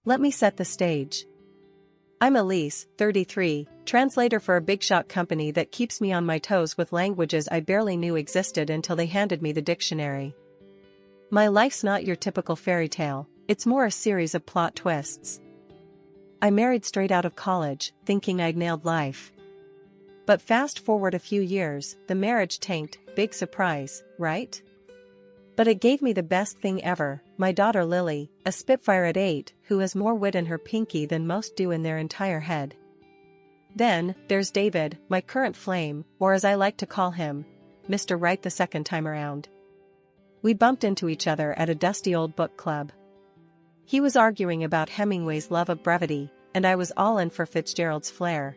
Let me set the stage. I'm Elise, 33, translator for a big shot company that keeps me on my toes with languages I barely knew existed until they handed me the dictionary. My life's not your typical fairy tale, it's more a series of plot twists. I married straight out of college, thinking I'd nailed life. But fast forward a few years, the marriage tanked, big surprise, right? But it gave me the best thing ever, my daughter Lily, a spitfire at 8, who has more wit in her pinky than most do in their entire head. Then, there's David, my current flame, or as I like to call him, Mr. Right the second time around. We bumped into each other at a dusty old book club. He was arguing about Hemingway's love of brevity, and I was all in for Fitzgerald's flair.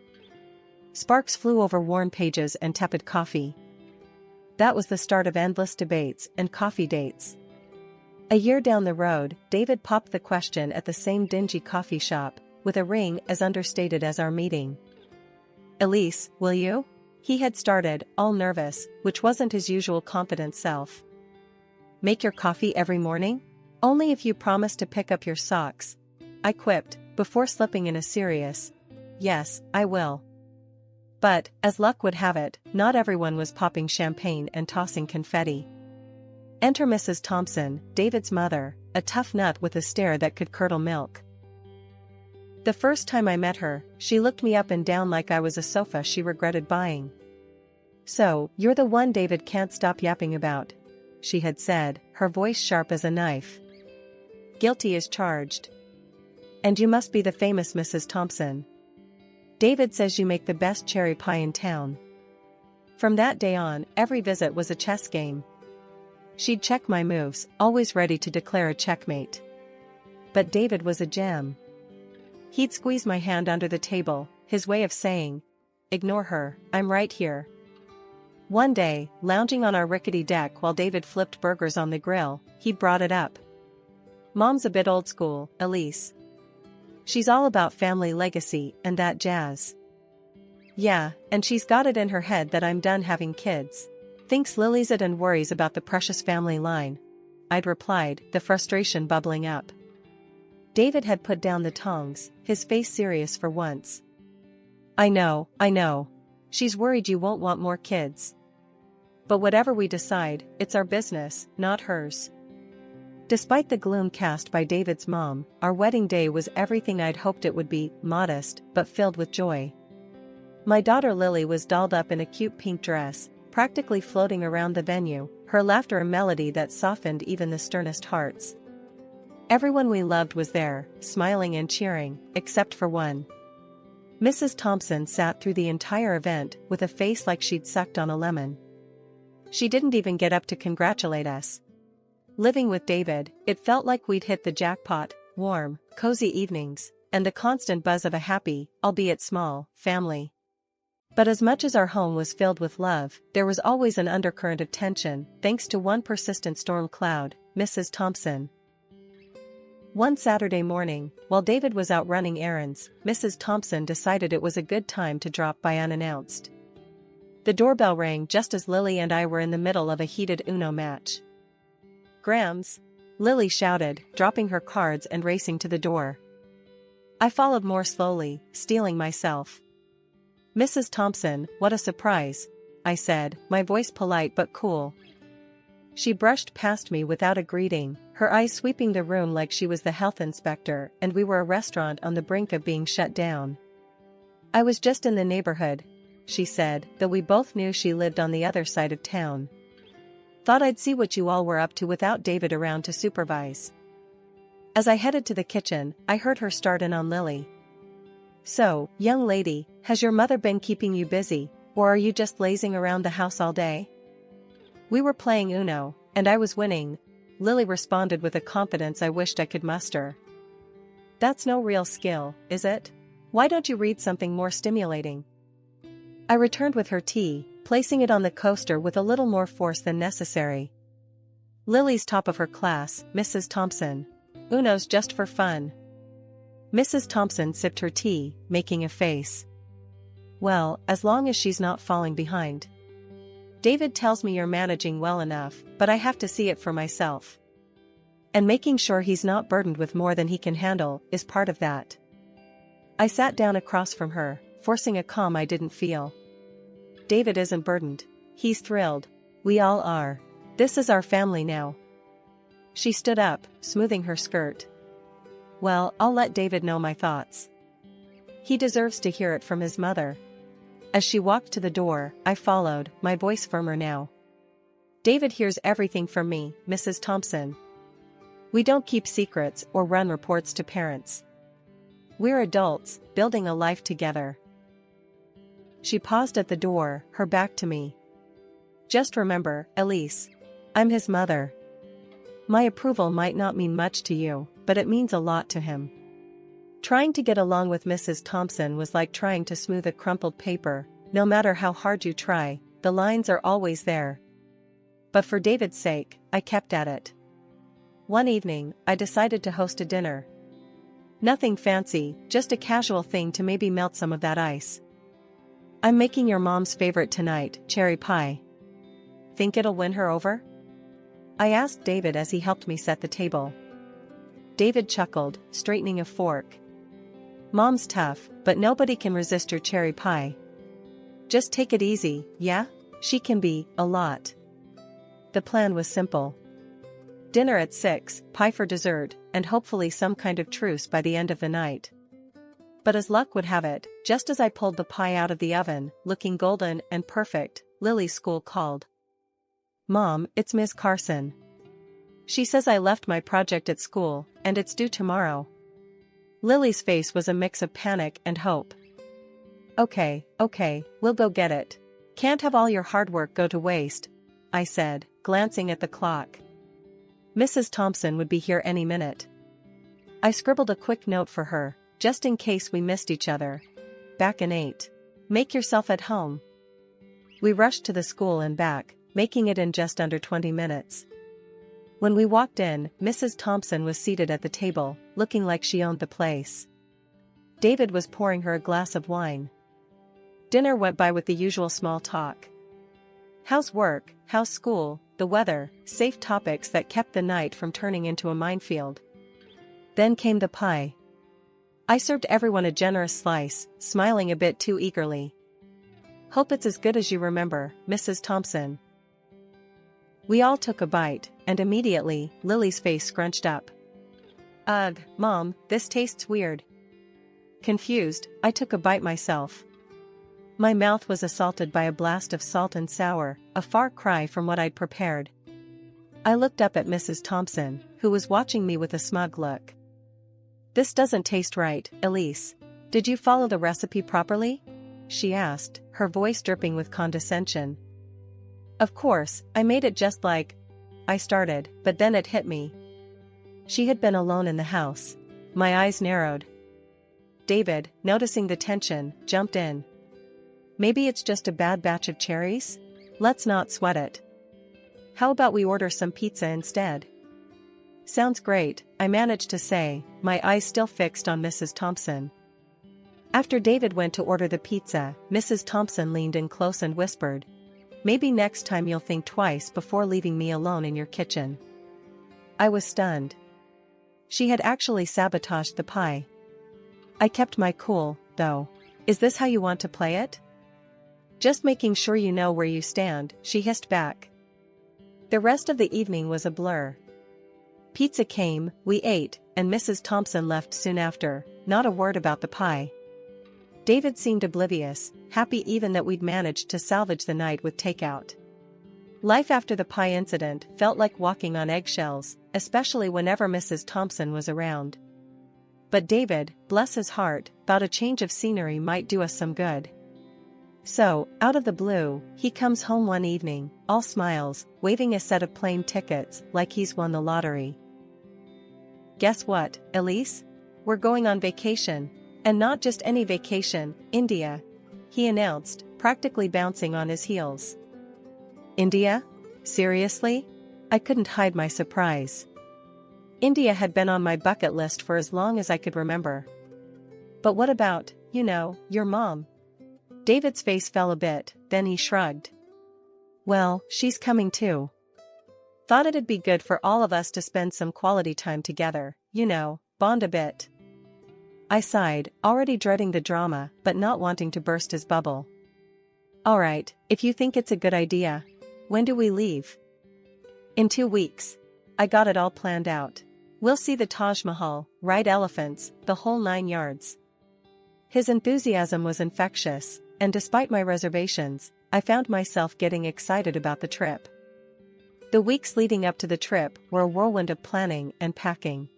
Sparks flew over worn pages and tepid coffee. That was the start of endless debates and coffee dates. A year down the road, David popped the question at the same dingy coffee shop, with a ring as understated as our meeting. "Elise, will you?" He had started, all nervous, which wasn't his usual confident self. "Make your coffee every morning? Only if you promise to pick up your socks," I quipped, before slipping in a serious, "Yes, I will." But, as luck would have it, not everyone was popping champagne and tossing confetti. Enter Mrs. Thompson, David's mother, a tough nut with a stare that could curdle milk. The first time I met her, she looked me up and down like I was a sofa she regretted buying. "So, you're the one David can't stop yapping about," she had said, her voice sharp as a knife. "Guilty as charged. And you must be the famous Mrs. Thompson. David says you make the best cherry pie in town." From that day on, every visit was a chess game. She'd check my moves, always ready to declare a checkmate. But David was a gem. He'd squeeze my hand under the table, his way of saying, "Ignore her, I'm right here." One day, lounging on our rickety deck while David flipped burgers on the grill, he brought it up. "Mom's a bit old school, Elise. She's all about family legacy and that jazz." "Yeah, and she's got it in her head that I'm done having kids. Thinks Lily's it and worries about the precious family line," I'd replied, the frustration bubbling up. David had put down the tongs, his face serious for once. I know. She's worried you won't want more kids. But whatever we decide, it's our business, not hers." Despite the gloom cast by David's mom, our wedding day was everything I'd hoped it would be, modest, but filled with joy. My daughter Lily was dolled up in a cute pink dress, practically floating around the venue, her laughter a melody that softened even the sternest hearts. Everyone we loved was there, smiling and cheering, except for one. Mrs. Thompson sat through the entire event with a face like she'd sucked on a lemon. She didn't even get up to congratulate us. Living with David, it felt like we'd hit the jackpot: warm, cozy evenings, and the constant buzz of a happy, albeit small, family. But as much as our home was filled with love, there was always an undercurrent of tension, thanks to one persistent storm cloud, Mrs. Thompson. One Saturday morning, while David was out running errands, Mrs. Thompson decided it was a good time to drop by unannounced. The doorbell rang just as Lily and I were in the middle of a heated Uno match. "Grams!" Lily shouted, dropping her cards and racing to the door. I followed more slowly, steeling myself. "Mrs. Thompson, what a surprise," I said, my voice polite but cool. She brushed past me without a greeting, her eyes sweeping the room like she was the health inspector and we were a restaurant on the brink of being shut down. "I was just in the neighborhood," she said, though we both knew she lived on the other side of town. "Thought I'd see what you all were up to without David around to supervise." As I headed to the kitchen, I heard her start in on Lily. "So, young lady, has your mother been keeping you busy, or are you just lazing around the house all day?" "We were playing Uno, and I was winning," Lily responded with a confidence I wished I could muster. "That's no real skill, is it? Why don't you read something more stimulating?" I returned with her tea, placing it on the coaster with a little more force than necessary. "Lily's top of her class, Mrs. Thompson. Uno's just for fun." Mrs. Thompson sipped her tea, making a face. "Well, as long as she's not falling behind. David tells me you're managing well enough, but I have to see it for myself." And making sure he's not burdened with more than he can handle is part of that. I sat down across from her, forcing a calm I didn't feel. David isn't burdened. He's thrilled. We all are. This is our family now. She stood up, smoothing her skirt. Well, I'll let David know my thoughts. He deserves to hear it from his mother. As she walked to the door, I followed, my voice firmer now. David hears everything from me, Mrs. Thompson. We don't keep secrets or run reports to parents. We're adults, building a life together. She paused at the door, her back to me. Just remember, Elise. I'm his mother. My approval might not mean much to you, but it means a lot to him. Trying to get along with Mrs. Thompson was like trying to smooth a crumpled paper. No matter how hard you try, the lines are always there. But for David's sake, I kept at it. One evening, I decided to host a dinner. Nothing fancy, just a casual thing to maybe melt some of that ice. I'm making your mom's favorite tonight, cherry pie. Think it'll win her over? I asked David as he helped me set the table. David chuckled, straightening a fork. Mom's tough, but nobody can resist your cherry pie. Just take it easy, yeah? She can be, a lot. The plan was simple. Dinner at 6, pie for dessert, and hopefully some kind of truce by the end of the night. But as luck would have it, just as I pulled the pie out of the oven, looking golden and perfect, Lily's school called. Mom, it's Ms. Carson. She says I left my project at school, and it's due tomorrow. Lily's face was a mix of panic and hope. Okay, we'll go get it. Can't have all your hard work go to waste, I said, glancing at the clock. Mrs. Thompson would be here any minute. I scribbled a quick note for her, just in case we missed each other. Back in 8. Make yourself at home. We rushed to the school and back, making it in just under 20 minutes. When we walked in, Mrs. Thompson was seated at the table, looking like she owned the place. David was pouring her a glass of wine. Dinner went by with the usual small talk. How's work, how's school, the weather, safe topics that kept the night from turning into a minefield. Then came the pie. I served everyone a generous slice, smiling a bit too eagerly. Hope it's as good as you remember, Mrs. Thompson. We all took a bite, and immediately, Lily's face scrunched up. Ugh, Mom, this tastes weird. Confused, I took a bite myself. My mouth was assaulted by a blast of salt and sour, a far cry from what I'd prepared. I looked up at Mrs. Thompson, who was watching me with a smug look. This doesn't taste right, Elise. Did you follow the recipe properly? She asked, her voice dripping with condescension. Of course, I made it just like I started, but then it hit me. She had been alone in the house. My eyes narrowed. David, noticing the tension, jumped in. Maybe it's just a bad batch of cherries? Let's not sweat it. How about we order some pizza instead? Sounds great, I managed to say, my eyes still fixed on Mrs. Thompson. After David went to order the pizza, Mrs. Thompson leaned in close and whispered, maybe next time you'll think twice before leaving me alone in your kitchen. I was stunned. She had actually sabotaged the pie. I kept my cool, though. Is this how you want to play it? Just making sure you know where you stand, she hissed back. The rest of the evening was a blur. Pizza came, we ate, and Mrs. Thompson left soon after, not a word about the pie. David seemed oblivious, happy even that we'd managed to salvage the night with takeout. Life after the pie incident felt like walking on eggshells, especially whenever Mrs. Thompson was around. But David, bless his heart, thought a change of scenery might do us some good. So, out of the blue, he comes home one evening, all smiles, waving a set of plane tickets like he's won the lottery. Guess what, Elise? We're going on vacation. And not just any vacation, India, he announced, practically bouncing on his heels. India? Seriously? I couldn't hide my surprise. India had been on my bucket list for as long as I could remember. But what about, your mom? David's face fell a bit, then he shrugged. Well, she's coming too. Thought it'd be good for all of us to spend some quality time together, bond a bit. I sighed, already dreading the drama, but not wanting to burst his bubble. Alright, if you think it's a good idea. When do we leave? In 2 weeks. I got it all planned out. We'll see the Taj Mahal, ride elephants, the whole 9 yards. His enthusiasm was infectious, and despite my reservations, I found myself getting excited about the trip. The weeks leading up to the trip were a whirlwind of planning and packing.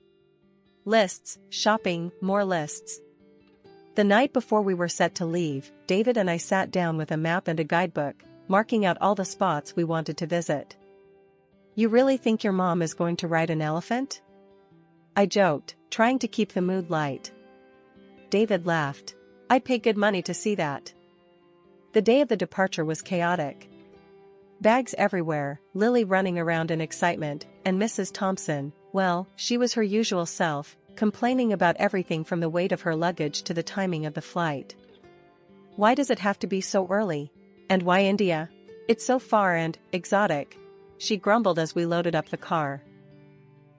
Lists, shopping, more lists. The night before we were set to leave, David and I sat down with a map and a guidebook, marking out all the spots we wanted to visit. You really think your mom is going to ride an elephant? I joked, trying to keep the mood light. David laughed. I'd pay good money to see that. The day of the departure was chaotic. Bags everywhere, Lily running around in excitement, and Mrs. Thompson, well, she was her usual self, complaining about everything from the weight of her luggage to the timing of the flight. Why does it have to be so early? And why India? It's so far and exotic, she grumbled as we loaded up the car.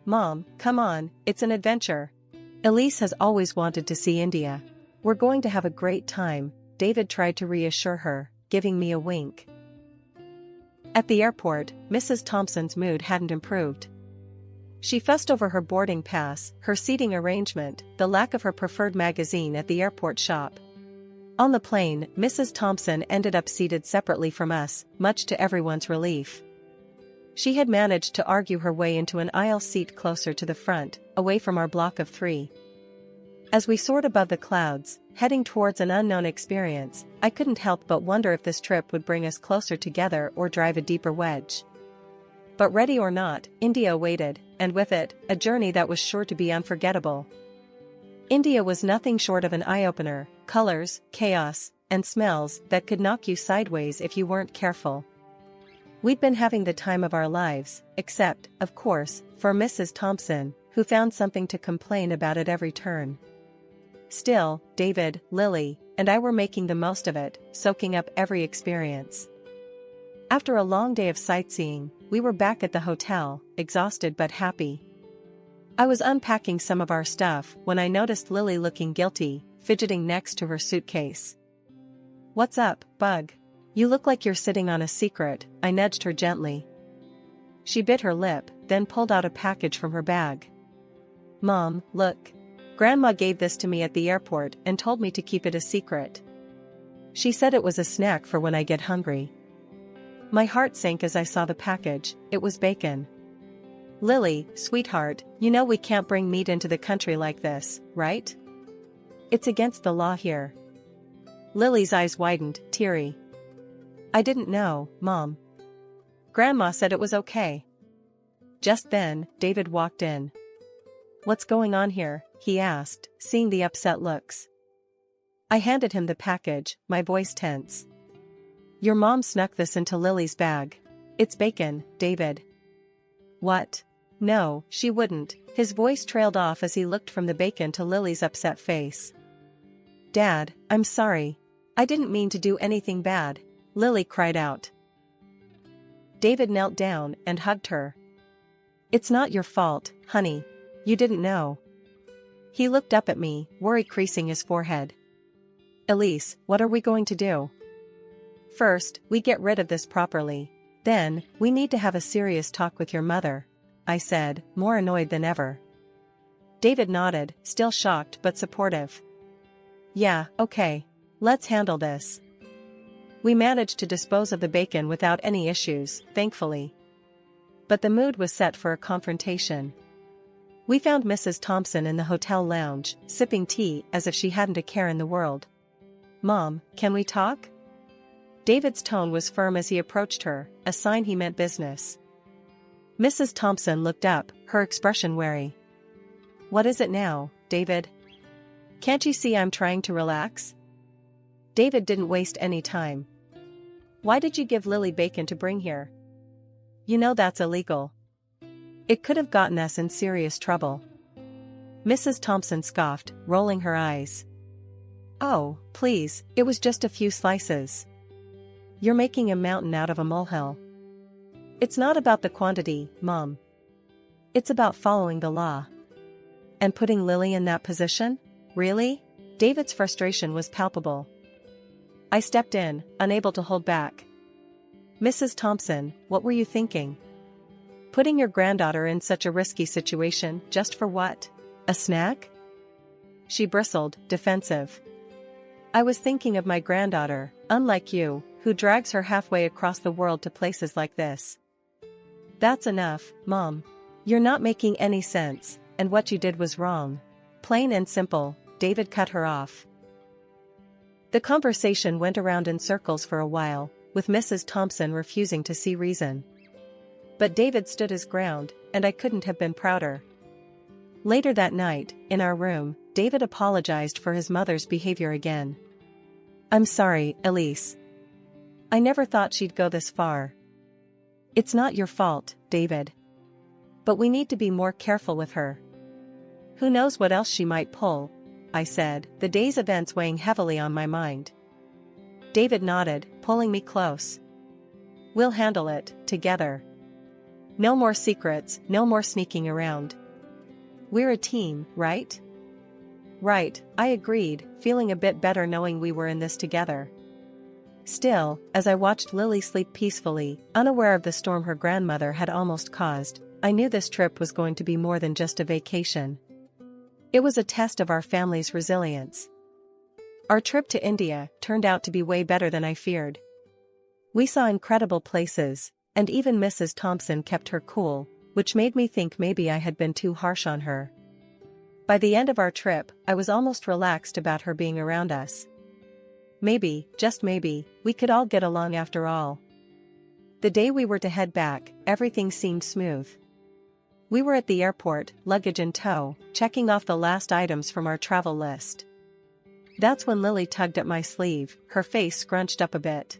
Mom, come on, it's an adventure. Elise has always wanted to see India. We're going to have a great time, David tried to reassure her, giving me a wink. At the airport, Mrs. Thompson's mood hadn't improved. She fussed over her boarding pass, her seating arrangement, the lack of her preferred magazine at the airport shop. On the plane, Mrs. Thompson ended up seated separately from us, much to everyone's relief. She had managed to argue her way into an aisle seat closer to the front, away from our block of 3. As we soared above the clouds, heading towards an unknown experience, I couldn't help but wonder if this trip would bring us closer together or drive a deeper wedge. But ready or not, India awaited, and with it, a journey that was sure to be unforgettable. India was nothing short of an eye-opener, colors, chaos, and smells that could knock you sideways if you weren't careful. We'd been having the time of our lives, except, of course, for Mrs. Thompson, who found something to complain about at every turn. Still, David, Lily, and I were making the most of it, soaking up every experience. After a long day of sightseeing, we were back at the hotel, exhausted but happy. I was unpacking some of our stuff when I noticed Lily looking guilty, fidgeting next to her suitcase. What's up, Bug? You look like you're sitting on a secret, I nudged her gently. She bit her lip, then pulled out a package from her bag. Mom, look. Grandma gave this to me at the airport and told me to keep it a secret. She said it was a snack for when I get hungry. My heart sank as I saw the package. It was bacon. Lily, sweetheart, you know we can't bring meat into the country like this, right? It's against the law here. Lily's eyes widened, teary. I didn't know, Mom. Grandma said it was okay. Just then, David walked in. What's going on here? He asked, seeing the upset looks. I handed him the package, my voice tense. Your mom snuck this into Lily's bag. It's bacon, David. What? No, she wouldn't. His voice trailed off as he looked from the bacon to Lily's upset face. Dad, I'm sorry. I didn't mean to do anything bad, Lily cried out. David knelt down and hugged her. It's not your fault, honey. You didn't know. He looked up at me, worry creasing his forehead. Elise, what are we going to do? First, we get rid of this properly. Then, we need to have a serious talk with your mother, I said, more annoyed than ever. David nodded, still shocked but supportive. Yeah, okay. Let's handle this. We managed to dispose of the bacon without any issues, thankfully. But the mood was set for a confrontation. We found Mrs. Thompson in the hotel lounge, sipping tea as if she hadn't a care in the world. Mom, can we talk? David's tone was firm as he approached her, a sign he meant business. Mrs. Thompson looked up, her expression wary. What is it now, David? Can't you see I'm trying to relax? David didn't waste any time. Why did you give Lily bacon to bring here? You know that's illegal. It could have gotten us in serious trouble. Mrs. Thompson scoffed, rolling her eyes. Oh, please, it was just a few slices. You're making a mountain out of a molehill. It's not about the quantity, Mom. It's about following the law. And putting Lily in that position? Really? David's frustration was palpable. I stepped in, unable to hold back. Mrs. Thompson, what were you thinking? Putting your granddaughter in such a risky situation, just for what? A snack? She bristled, defensive. I was thinking of my granddaughter, unlike you, who drags her halfway across the world to places like this. That's enough, Mom. You're not making any sense, and what you did was wrong. Plain and simple, David cut her off. The conversation went around in circles for a while, with Mrs. Thompson refusing to see reason. But David stood his ground, and I couldn't have been prouder. Later that night, in our room, David apologized for his mother's behavior again. I'm sorry, Elise. I never thought she'd go this far. It's not your fault, David. But we need to be more careful with her. Who knows what else she might pull, I said, the day's events weighing heavily on my mind. David nodded, pulling me close. We'll handle it, together. No more secrets, no more sneaking around. We're a team, right? Right, I agreed, feeling a bit better knowing we were in this together. Still, as I watched Lily sleep peacefully, unaware of the storm her grandmother had almost caused, I knew this trip was going to be more than just a vacation. It was a test of our family's resilience. Our trip to India turned out to be way better than I feared. We saw incredible places, and even Mrs. Thompson kept her cool, which made me think maybe I had been too harsh on her. By the end of our trip, I was almost relaxed about her being around us. Maybe, just maybe, we could all get along after all. The day we were to head back, everything seemed smooth. We were at the airport, luggage in tow, checking off the last items from our travel list. That's when Lily tugged at my sleeve, her face scrunched up a bit.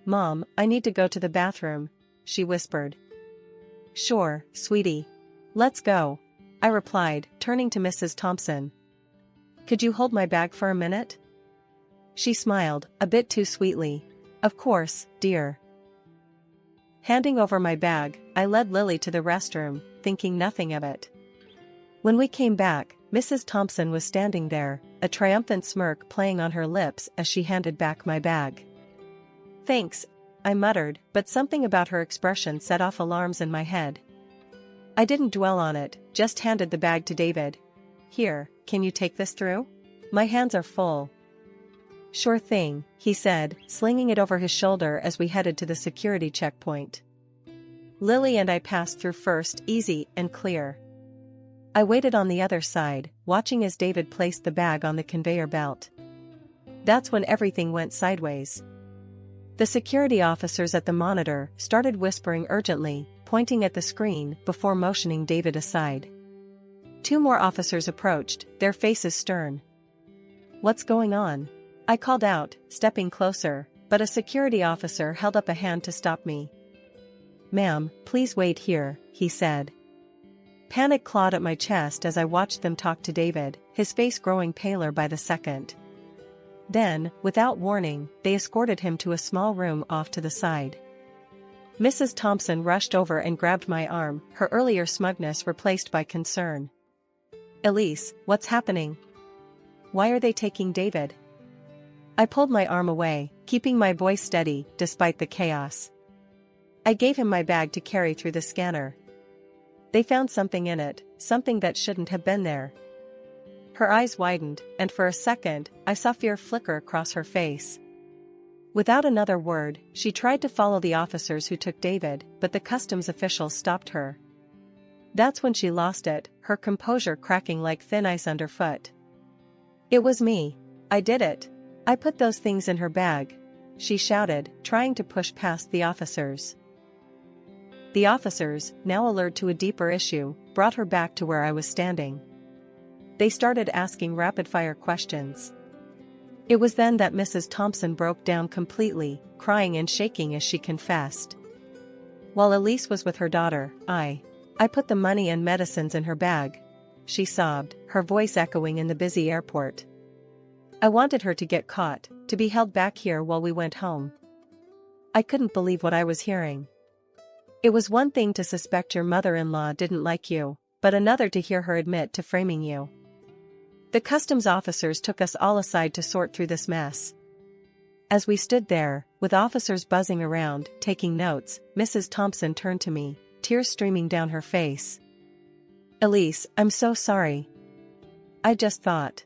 Mom, I need to go to the bathroom, she whispered. Sure, sweetie. Let's go, I replied, turning to Mrs. Thompson. Could you hold my bag for a minute? She smiled, a bit too sweetly. Of course, dear. Handing over my bag, I led Lily to the restroom, thinking nothing of it. When we came back, Mrs. Thompson was standing there, a triumphant smirk playing on her lips as she handed back my bag. Thanks, I muttered, but something about her expression set off alarms in my head. I didn't dwell on it, just handed the bag to David. Here, can you take this through? My hands are full. Sure thing, he said, slinging it over his shoulder as we headed to the security checkpoint. Lily and I passed through first, easy and clear. I waited on the other side, watching as David placed the bag on the conveyor belt. That's when everything went sideways. The security officers at the monitor started whispering urgently, pointing at the screen before motioning David aside. 2 more officers approached, their faces stern. What's going on? I called out, stepping closer, but a security officer held up a hand to stop me. Ma'am, please wait here, he said. Panic clawed at my chest as I watched them talk to David, his face growing paler by the second. Then, without warning, they escorted him to a small room off to the side. Mrs. Thompson rushed over and grabbed my arm, her earlier smugness replaced by concern. Elise, what's happening? Why are they taking David? I pulled my arm away, keeping my voice steady, despite the chaos. I gave him my bag to carry through the scanner. They found something in it, something that shouldn't have been there. Her eyes widened, and for a second, I saw fear flicker across her face. Without another word, she tried to follow the officers who took David, but the customs officials stopped her. That's when she lost it, her composure cracking like thin ice underfoot. It was me. I did it. I put those things in her bag, she shouted, trying to push past the officers. The officers, now alert to a deeper issue, brought her back to where I was standing. They started asking rapid-fire questions. It was then that Mrs. Thompson broke down completely, crying and shaking as she confessed. While Elise was with her daughter, I put the money and medicines in her bag, she sobbed, her voice echoing in the busy airport. I wanted her to get caught, to be held back here while we went home. I couldn't believe what I was hearing. It was one thing to suspect your mother-in-law didn't like you, but another to hear her admit to framing you. The customs officers took us all aside to sort through this mess. As we stood there, with officers buzzing around, taking notes, Mrs. Thompson turned to me, tears streaming down her face. "Elise, I'm so sorry. I thought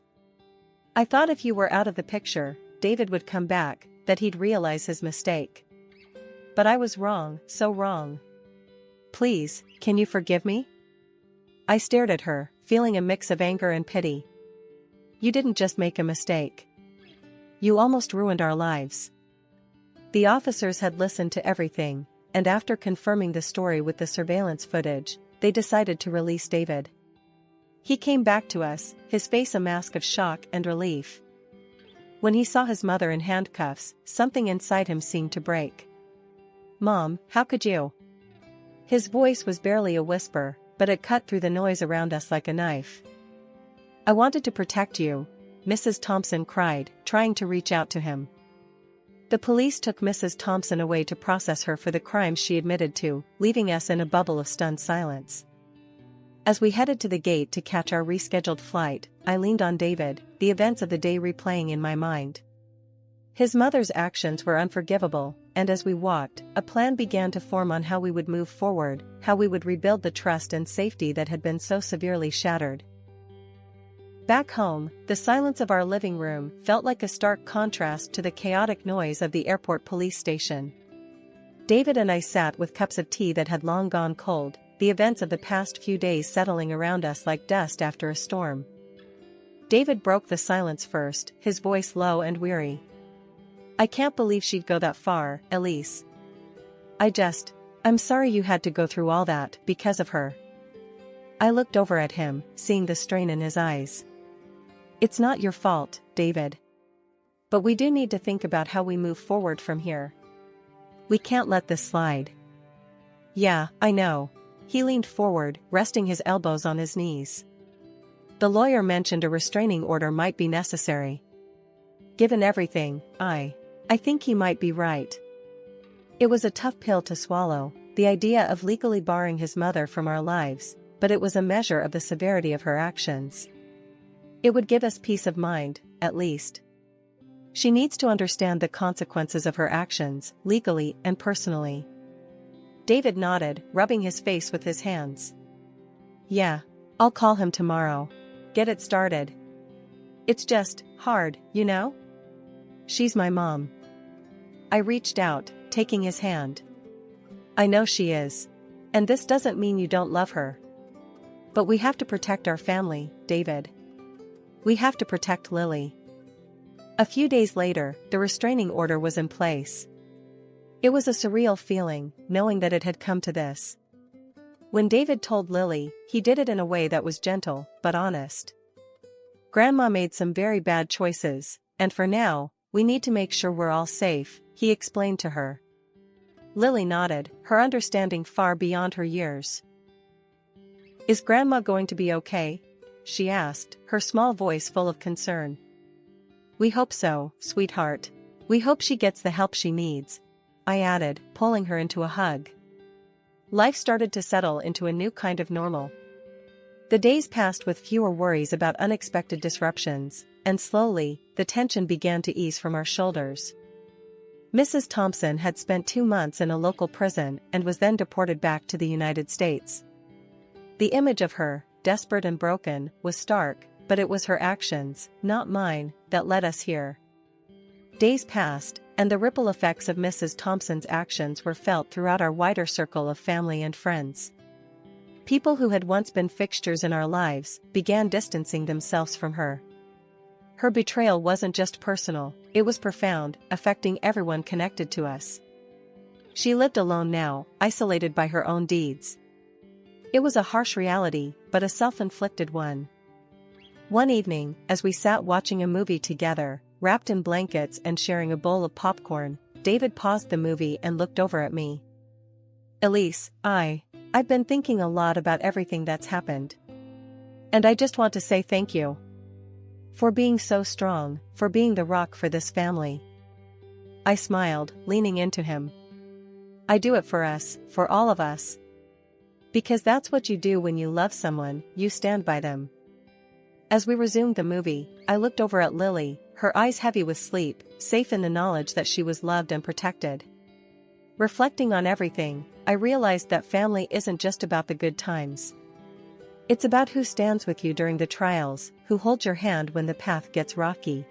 if you were out of the picture, David would come back, that he'd realize his mistake. But I was wrong, so wrong. Please, can you forgive me?" I stared at her, feeling a mix of anger and pity. "You didn't just make a mistake. You almost ruined our lives." The officers had listened to everything, and after confirming the story with the surveillance footage, they decided to release David. He came back to us, his face a mask of shock and relief. When he saw his mother in handcuffs, something inside him seemed to break. "Mom, how could you?" His voice was barely a whisper, but it cut through the noise around us like a knife. "I wanted to protect you," Mrs. Thompson cried, trying to reach out to him. The police took Mrs. Thompson away to process her for the crimes she admitted to, leaving us in a bubble of stunned silence. As we headed to the gate to catch our rescheduled flight, I leaned on David, the events of the day replaying in my mind. His mother's actions were unforgivable, and as we walked, a plan began to form on how we would move forward, how we would rebuild the trust and safety that had been so severely shattered. Back home, the silence of our living room felt like a stark contrast to the chaotic noise of the airport police station. David and I sat with cups of tea that had long gone cold, the events of the past few days settling around us like dust after a storm. David broke the silence first, his voice low and weary. "I can't believe she'd go that far, Elise. I'm sorry you had to go through all that because of her." I looked over at him, seeing the strain in his eyes. "It's not your fault, David. But we do need to think about how we move forward from here. We can't let this slide." "Yeah, I know." He leaned forward, resting his elbows on his knees. "The lawyer mentioned a restraining order might be necessary. Given everything, I think he might be right." It was a tough pill to swallow, the idea of legally barring his mother from our lives, but it was a measure of the severity of her actions. It would give us peace of mind, at least. She needs to understand the consequences of her actions, legally and personally. David nodded, rubbing his face with his hands. "Yeah, I'll call him tomorrow. Get it started. It's just hard, you know? She's my mom." I reached out, taking his hand. "I know she is. And this doesn't mean you don't love her. But we have to protect our family, David. We have to protect Lily." A few days later, the restraining order was in place. It was a surreal feeling, knowing that it had come to this. When David told Lily, he did it in a way that was gentle, but honest. "Grandma made some very bad choices, and for now, we need to make sure we're all safe," he explained to her. Lily nodded, her understanding far beyond her years. "Is Grandma going to be okay?" she asked, her small voice full of concern. "We hope so, sweetheart. We hope she gets the help she needs," I added, pulling her into a hug. Life started to settle into a new kind of normal. The days passed with fewer worries about unexpected disruptions, and slowly, the tension began to ease from our shoulders. Mrs. Thompson had spent 2 months in a local prison and was then deported back to the United States. The image of her, desperate and broken, was stark, but it was her actions, not mine, that led us here. Days passed, and the ripple effects of Mrs. Thompson's actions were felt throughout our wider circle of family and friends. People who had once been fixtures in our lives began distancing themselves from her. Her betrayal wasn't just personal, it was profound, affecting everyone connected to us. She lived alone now, isolated by her own deeds. It was a harsh reality, but a self-inflicted one. One evening, as we sat watching a movie together, wrapped in blankets and sharing a bowl of popcorn, David paused the movie and looked over at me. "Elise, I've been thinking a lot about everything that's happened. And I just want to say thank you. For being so strong, for being the rock for this family." I smiled, leaning into him. I do it for us, for all of us. Because that's what you do when you love someone, you stand by them. As we resumed the movie, I looked over at Lily, her eyes heavy with sleep, safe in the knowledge that she was loved and protected. Reflecting on everything, I realized that family isn't just about the good times. It's about who stands with you during the trials, who holds your hand when the path gets rocky.